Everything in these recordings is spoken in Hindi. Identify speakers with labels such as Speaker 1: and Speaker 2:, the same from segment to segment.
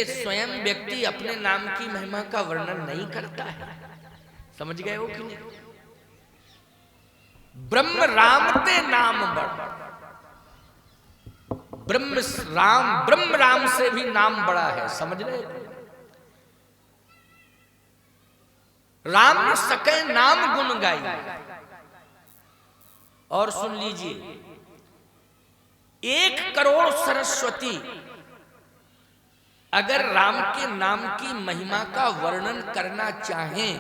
Speaker 1: स्वयं व्यक्ति अपने नाम की महिमा का वर्णन नहीं करता है। समझ गए हो कि नहीं? ब्रह्म राम ते नाम बड़, ब्रह्म राम से भी नाम बड़ा है। समझ रहे हो? राम न सके नाम गुण गाई। और सुन लीजिए, 1 करोड़ सरस्वती अगर राम के नाम की महिमा का वर्णन करना चाहें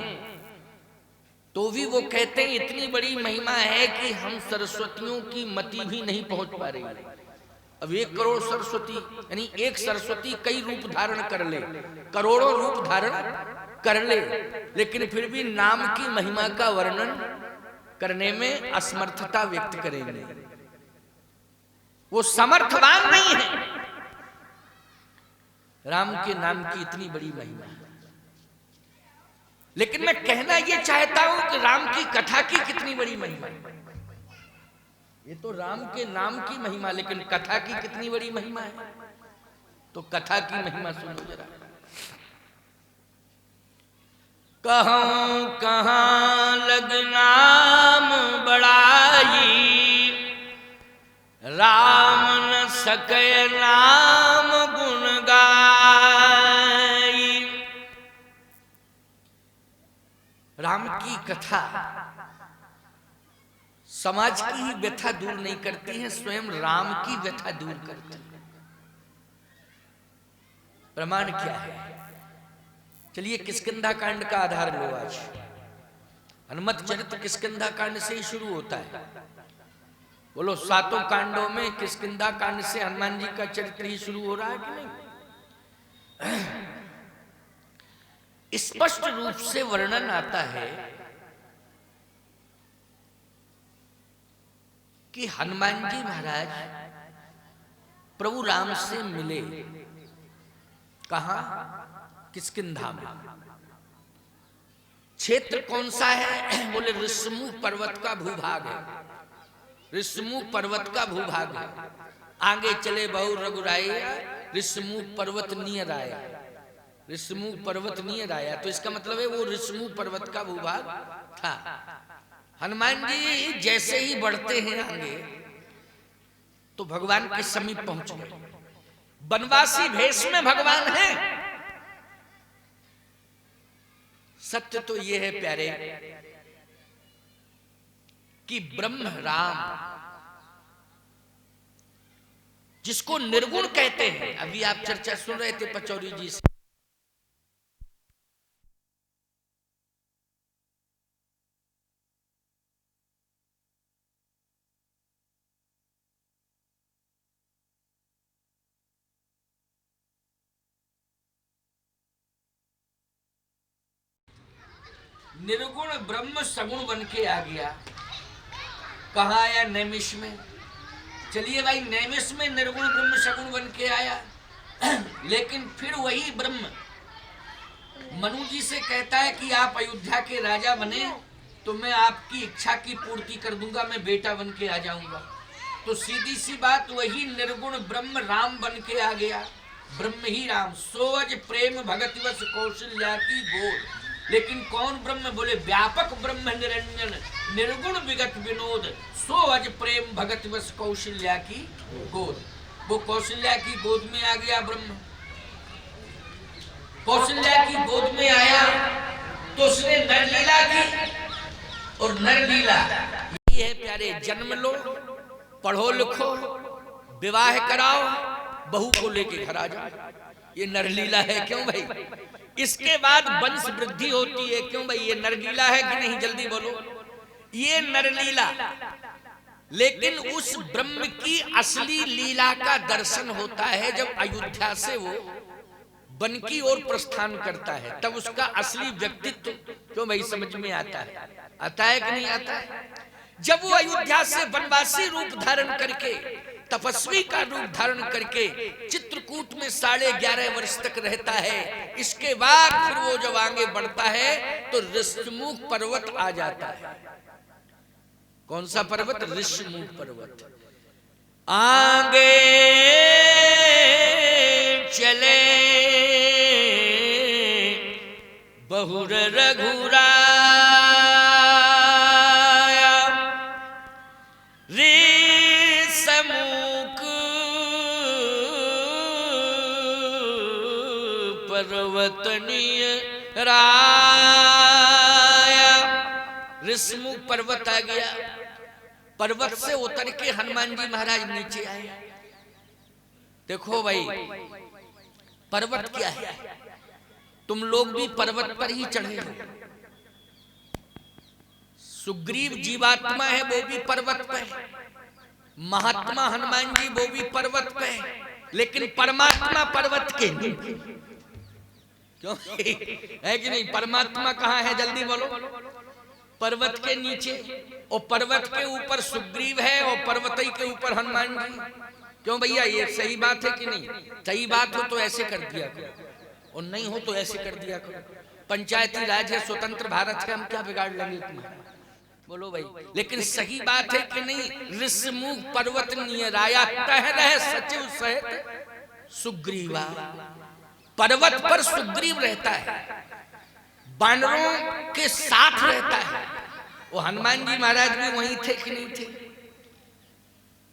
Speaker 1: तो भी वो कहते हैं इतनी बड़ी महिमा है कि हम सरस्वतियों की मति भी नहीं पहुंच पा रही। अब 1 करोड़ सरस्वती यानी एक सरस्वती कई रूप धारण कर ले, करोड़ों रूप धारण कर ले, लेकिन फिर भी नाम की महिमा का वर्णन करने में असमर्थता व्यक्त करेंगे। वो समर्थवान नहीं है। राम के नाम की इतनी बड़ी महिमा है। लेकिन मैं कहना यह चाहता हूं कि राम की कथा की कितनी बड़ी महिमा है। ये तो राम के नाम की महिमा, लेकिन कथा की कितनी बड़ी महिमा है। तो कथा की महिमा सुनो जरा। कहूं कहां लग नाम बड़ाई, राम न सके नाम गुण गाई। राम की कथा समाज की ही व्यथा दूर नहीं करती है, स्वयं राम की व्यथा दूर करती है। प्रमाण क्या है? चलिए किष्किंधा कांड का आधार लो। आज हनुमत चरित्र किष्किंधा कांड से ही शुरू होता है। बोलो 7 कांडों में किष्किंधा कांड से हनुमान जी का चरित्र ही शुरू हो रहा है कि नहीं? स्पष्ट रूप से वर्णन आता है कि हनुमान जी महाराज प्रभु राम से मिले। कहां? किष्किंधा में। क्षेत्र कौन सा है? बोले ऋषिमुख पर्वत का भूभाग है। ऋषिमुख पर्वत का भूभाग है। आगे चले बहु रघुराया, ऋषिमुख पर्वत नियर आया। ऋषिमुख पर्वत नियर आया तो इसका मतलब है वो ऋषिमुख पर्वत का भूभाग था। हनुमान जी जैसे ही बढ़ते हैं आगे तो भगवान के समीप पहुंच गए। वनवासी भेष में भगवान है। सत्य तो यह है प्यारे कि ब्रह्म राम जिसको निर्गुण कहते हैं, अभी आप चर्चा सुन रहे थे पचौरी जी से, निर्गुण ब्रह्म सगुण बन के आ गया। कहा आया? नैमिष में। चलिए भाई, नैमिष में निर्गुण ब्रह्म सगुण बन के आया। लेकिन फिर वही ब्रह्म मनु जी से कहता है कि आप अयोध्या के राजा बने तो मैं आपकी इच्छा की पूर्ति कर दूंगा, मैं बेटा बन के आ जाऊंगा। तो सीधी सी बात, वही निर्गुण ब्रह्म राम बन के आ गया। ब्रह्म ही राम। सोअज प्रेम भगति वश कौशल्या की गोद। लेकिन कौन ब्रह्म? बोले व्यापक ब्रह्म निरंजन निर्गुण विगत विनोद, सो अज प्रेम भगत वश कौशल्या की गोद। वो कौशल्या की गोद में आ गया ब्रह्म। कौशल्या की गोद में आया तो उसने नरलीला की। और नरलीला ये है प्यारे, जन्म लो, पढ़ो लिखो, विवाह कराओ, बहू को लेके घर आ जाओ। ये नरलीला है। क्यों भाई? इसके बाद वंश वृद्धि होती है। क्यों भाई? ये नरलीला है कि नहीं? जल्दी बोलो। ये नरलीला। लेकिन उस ब्रह्म की असली लीला का दर्शन होता है जब अयोध्या से वो वन की ओर प्रस्थान करता है, तब उसका असली व्यक्तित्व क्यों भाई समझ में आता है। आता है कि नहीं आता है? जब वो अयोध्या से वनवासी रूप धारण करके, तपस्वी का रूप धारण करके चित्रकूट में 11.5 वर्ष तक रहता है, इसके बाद फिर वो जब आगे बढ़ता है तो ऋषिमुख पर्वत आ जाता है। कौन सा पर्वत? ऋषिमुख पर्वत। आगे चले बहुर रघुराया रेशमुख पर्वतनीय राया। ऋषमुख पर्वत आ गया, पर्वत से उतर के हनुमान जी महाराज नीचे आए। देखो भाई, पर्वत क्या है? तुम लोग भी पर्वत पर ही चढ़े हो। सुग्रीव जीवात्मा है, वो भी पर्वत पे है। महात्मा हनुमान जी वो भी पर्वत पे है, लेकिन परमात्मा पर्वत के क्यों है कि नहीं? परमात्मा कहाँ है? जल्दी बोलो। पर्वत के नीचे, और पर्वत के ऊपर सुग्रीव है और पर्वत के ऊपर हनुमान जी। क्यों भैया, ये सही बात है कि नहीं? सही बात हो तो ऐसे कर दिया करो, और नहीं हो तो ऐसे कर दिया करो। पंचायती राज है, स्वतंत्र भारत है, हम क्या बिगाड़ लेंगे तुम्हारा? बोलो भाई। लेकिन सही बात है कि नहीं? ऋषमुख पर्वत नियराया तह रहे सचिव सहित सुग्रीवा। पर्वत पर सुग्रीव रहता है, बानरों के साथ रहता है। वो हनुमान जी महाराज भी वहीं थे कि नहीं थे?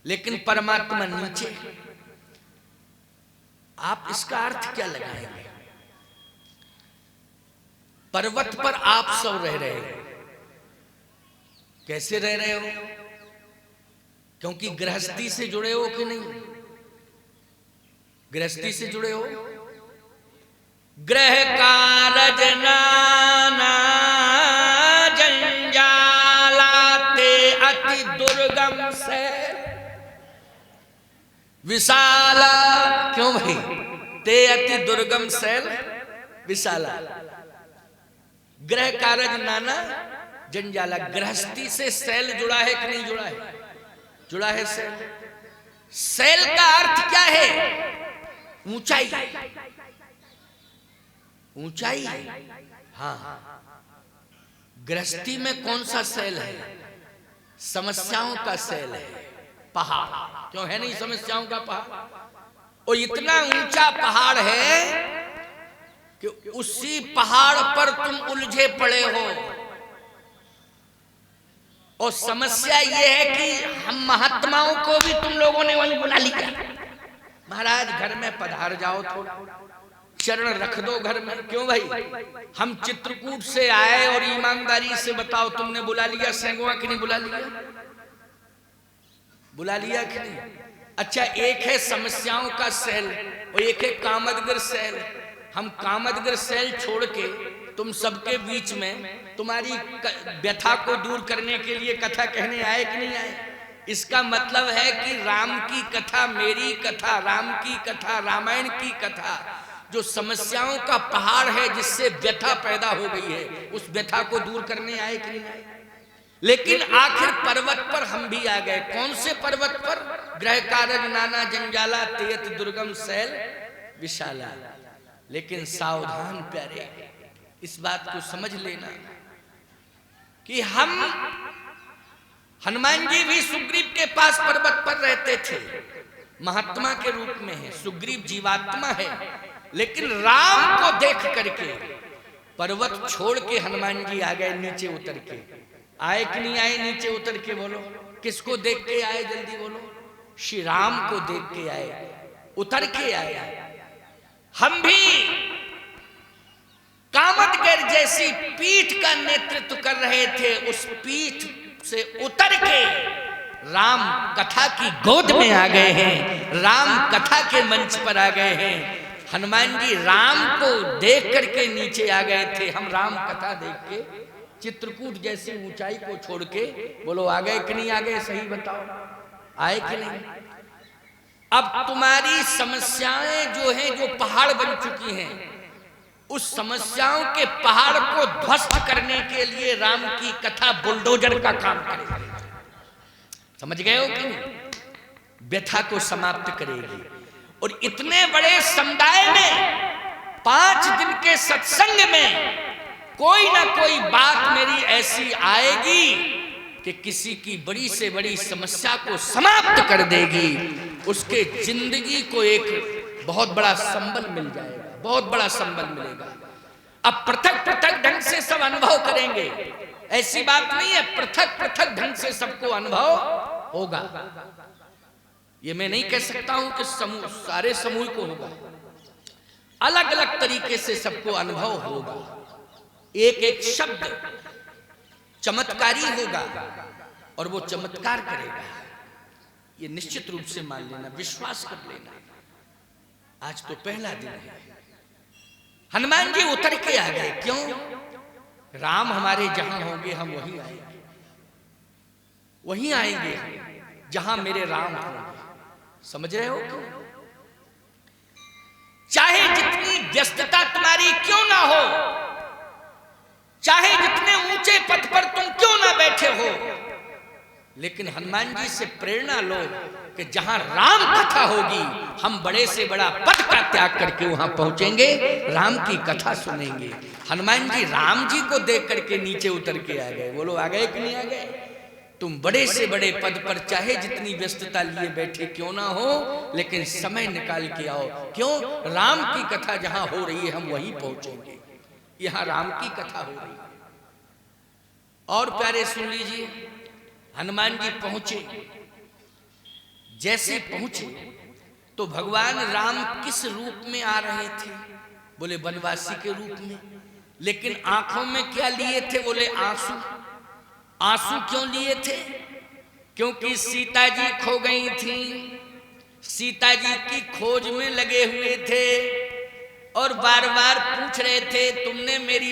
Speaker 1: लेकिन परमात्मा नीचे। आप इसका अर्थ क्या लगाएंगे? पर्वत पर आप सब रह रहे हो। कैसे रह रहे हो? क्योंकि गृहस्थी से जुड़े हो कि नहीं? गृहस्थी से जुड़े हो। ग्रह कारज नाना जंजालाते अति दुर्गम से विशाला। क्यों भाई? ते अति दुर्गम शैल विशाला। ग्रह कारज नाना जंजाला। गृहस्थी से शैल जुड़ा है कि नहीं जुड़ा है? जुड़ा है शैल। शैल का अर्थ क्या है? ऊंचाई। ऊंचाई। हाँ, गृहस्थी में कौन सा शैल है? समस्याओं का शैल है, पहाड़। क्यों है नहीं समस्याओं का पहाड़? और इतना ऊंचा पहाड़ है कि उसी पहाड़ पर तुम उलझे पड़े हो। और समस्या ये है कि हम महात्माओं को भी तुम लोगों ने वहीं बुला लिया। महाराज घर में पधार जाओ, थोड़ा चरण रख दो घर में। क्यों भाई? हम चित्रकूट से आए और ईमानदारी से बताओ, तुमने बुला लिया सेंगवा कि नहीं बुला लिया? बुला लिया कि नहीं? अच्छा, एक है समस्याओं का सेल और एक है कामदगिर सेल। हम कामदगिर सेल छोड़ के तुम सबके बीच में तुम्हारी व्यथा को दूर करने के लिए कथा कहने आए कि नहीं आए? इसका मतलब है कि राम की कथा, मेरी कथा, राम की कथा, रामायण की कथा, जो समस्याओं का पहाड़ है जिससे व्यथा पैदा हो गई है, उस व्यथा को दूर करने आए कि नहीं आए? लेकिन आखिर पर्वत पर हम भी आ गए। कौन से पर्वत पर? ग्रह कारज नाना जंजाला तेयत दुर्गम शैल विशाला। लेकिन सावधान प्यारे, इस बात को समझ लेना कि हम हनुमान जी भी सुग्रीव के पास पर्वत पर रहते थे, महात्मा के रूप में है। सुग्रीव जीवात्मा है, लेकिन राम को देख करके पर्वत छोड़ के हनुमान जी आ गए नीचे उतर के। आए कि नहीं आए नीचे उतर के? बोलो, किसको देख के आए? जल्दी बोलो। श्री राम को देख के आए, उतर के आए। हम भी कामदगिर जैसी पीठ का नेतृत्व कर रहे थे, उस पीठ से उतर के राम कथा की गोद में आ गए हैं, राम कथा के मंच पर आ गए हैं। हनुमान जी राम को देख करके नीचे आ गए थे, हम राम कथा देख के चित्रकूट जैसी ऊंचाई को छोड़ के। बोलो, आ गए कि नहीं आ गए? सही बताओ, आए कि नहीं? अब तुम्हारी समस्याएं जो हैं, जो पहाड़ बन चुकी हैं, उस समस्याओं के पहाड़ को ध्वस्त करने के लिए राम की कथा बुलडोजर का काम करेगी। समझ गए हो कि नहीं? व्यथा को समाप्त करेगी। और इतने बड़े समुदाय में 5 दिन के सत्संग में कोई ना कोई बात मेरी ऐसी आएगी कि किसी की बड़ी से बड़ी समस्या को समाप्त कर देगी। उसके जिंदगी को एक बहुत बड़ा संबल मिल जाएगा, बहुत बड़ा संबल मिलेगा। अब पृथक पृथक ढंग से सब अनुभव करेंगे, ऐसी बात नहीं है। पृथक पृथक ढंग से सबको अनुभव होगा। ये मैं नहीं कह सकता हूं कि समूह, सारे समूह को होगा, अलग अलग तरीके से सबको अनुभव होगा। एक एक शब्द चमत्कारी होगा और वो चमत्कार करेगा, ये निश्चित रूप से मान लेना, विश्वास कर लेना। आज तो पहला दिन है। हनुमान जी उतर के आ गए। क्यों? राम हमारे जहां होंगे हम वहीं आएंगे, वहीं आएंगे जहां मेरे राम होंगे। समझ रहे हो? चाहे जितनी व्यस्तता तुम्हारी क्यों ना हो, चाहे जितने ऊंचे पद पर तुम क्यों ना बैठे हो, लेकिन हनुमान जी से प्रेरणा लो कि जहां राम कथा होगी हम बड़े से बड़ा पद का त्याग करके वहां पहुंचेंगे, राम की कथा सुनेंगे। हनुमान जी राम जी को देख करके नीचे उतर के आ गए। बोलो आ गए कि नहीं आ गए? तुम बड़े से बड़े पद पर चाहे जितनी व्यस्तता लिए बैठे क्यों ना हो, लेकिन समय निकाल के आओ। क्यों? राम की कथा जहां हो रही है हम वहीं पहुंचेंगे। यहां राम की कथा हो रही है। और प्यारे सुन लीजिए, हनुमान जी पहुंचे। जैसे पहुंचे तो भगवान राम किस रूप में आ रहे थे? बोले वनवासी के रूप में। लेकिन आंखों में क्या लिए थे? बोले आंसू। आंसू क्यों लिए थे? क्योंकि सीता जी खो गई थी, सीता जी की खोज में लगे हुए थे और बार बार पूछ रहे थे तुमने मेरी